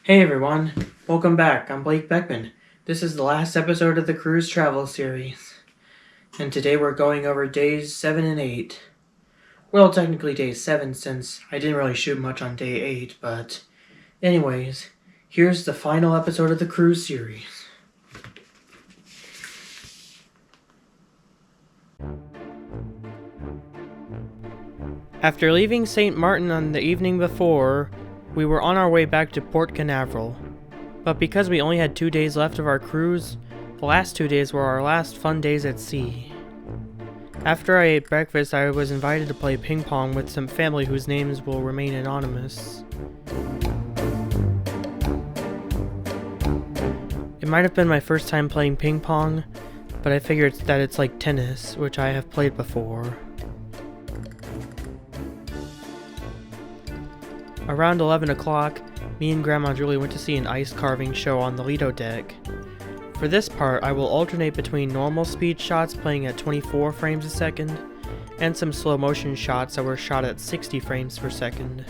Hey everyone, welcome back. I'm Blake Beckman. This is the last episode of the cruise travel series, and today we're going over days 7 and 8. Well, technically day 7 since I didn't really shoot much on day 8, but anyways, here's the final episode of the cruise series. After leaving St. Martin on the evening before, we were on our way back to Port Canaveral. But because we only had 2 days left of our cruise, the last 2 days were our last fun days at sea. After I ate breakfast, I was invited to play ping pong with some family whose names will remain anonymous. It might have been my first time playing ping pong, but I figured that it's like tennis, which I have played before. Around 11 o'clock, me and Grandma Julie went to see an ice carving show on the Lido deck. For this part, I will alternate between normal speed shots playing at 24 frames a second, and some slow motion shots that were shot at 60 frames per second.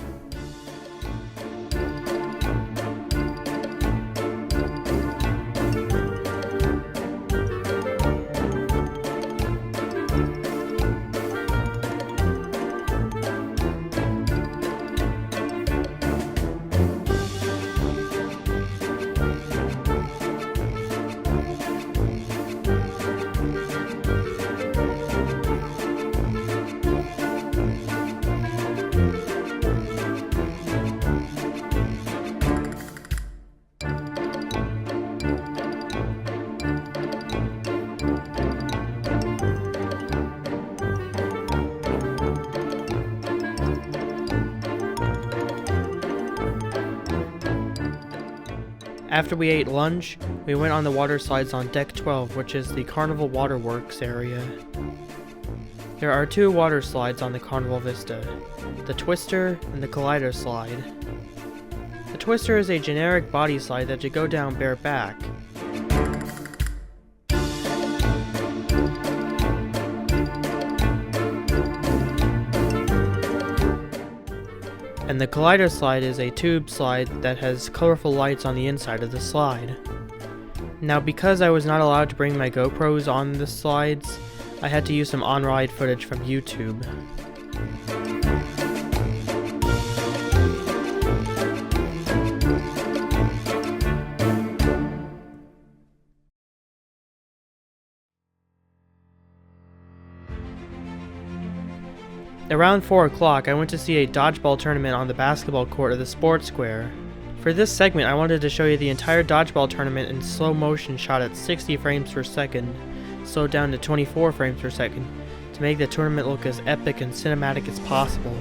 After we ate lunch, we went on the water slides on Deck 12, which is the Carnival Waterworks area. There are 2 water slides on the Carnival Vista, the Twister and the Collider slide. The Twister is a generic body slide that you go down bareback. And the Collider slide is a tube slide that has colorful lights on the inside of the slide. Now, because I was not allowed to bring my GoPros on the slides, I had to use some on-ride footage from YouTube. Around 4 o'clock, I went to see a dodgeball tournament on the basketball court of the sports square. For this segment, I wanted to show you the entire dodgeball tournament in slow motion shot at 60 frames per second, slowed down to 24 frames per second, to make the tournament look as epic and cinematic as possible.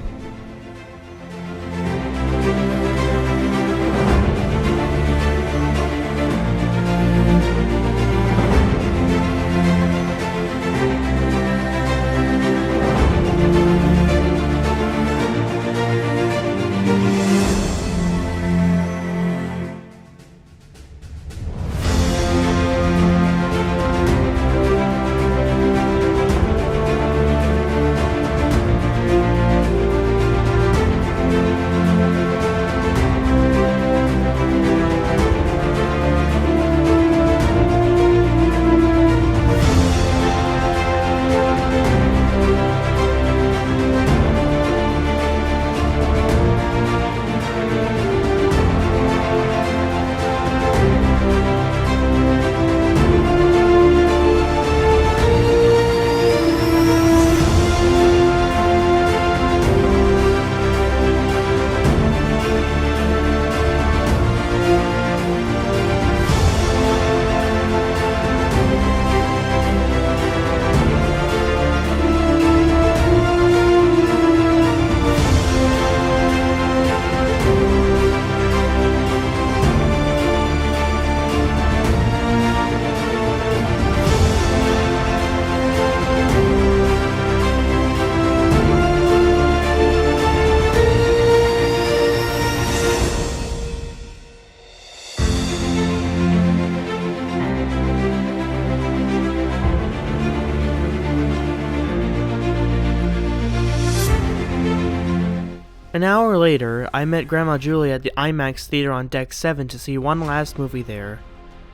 An hour later, I met Grandma Julie at the IMAX theater on Deck 7 to see one last movie there,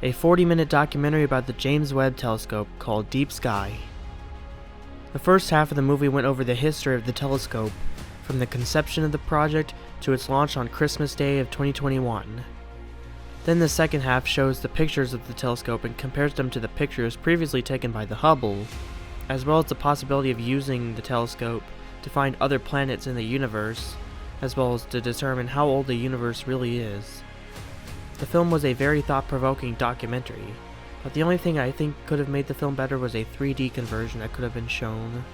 a 40-minute documentary about the James Webb Telescope called Deep Sky. The first half of the movie went over the history of the telescope, from the conception of the project to its launch on Christmas Day of 2021. Then the second half shows the pictures of the telescope and compares them to the pictures previously taken by the Hubble, as well as the possibility of using the telescope to find other planets in the universe, as well as to determine how old the universe really is. The film was a very thought-provoking documentary, but the only thing I think could have made the film better was a 3D conversion that could have been shown.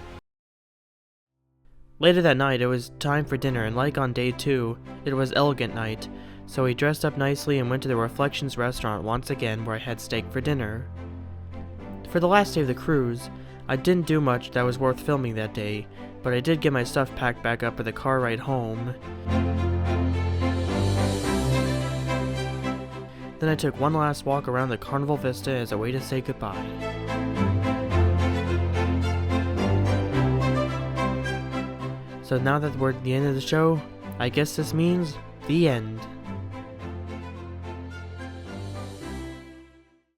Later that night, it was time for dinner, and like on day 2, it was elegant night, so we dressed up nicely and went to the Reflections restaurant once again, where I had steak for dinner. For the last day of the cruise, I didn't do much that was worth filming that day, but I did get my stuff packed back up for the car ride home. Then I took one last walk around the Carnival Vista as a way to say goodbye. So now that we're at the end of the show, I guess this means the end.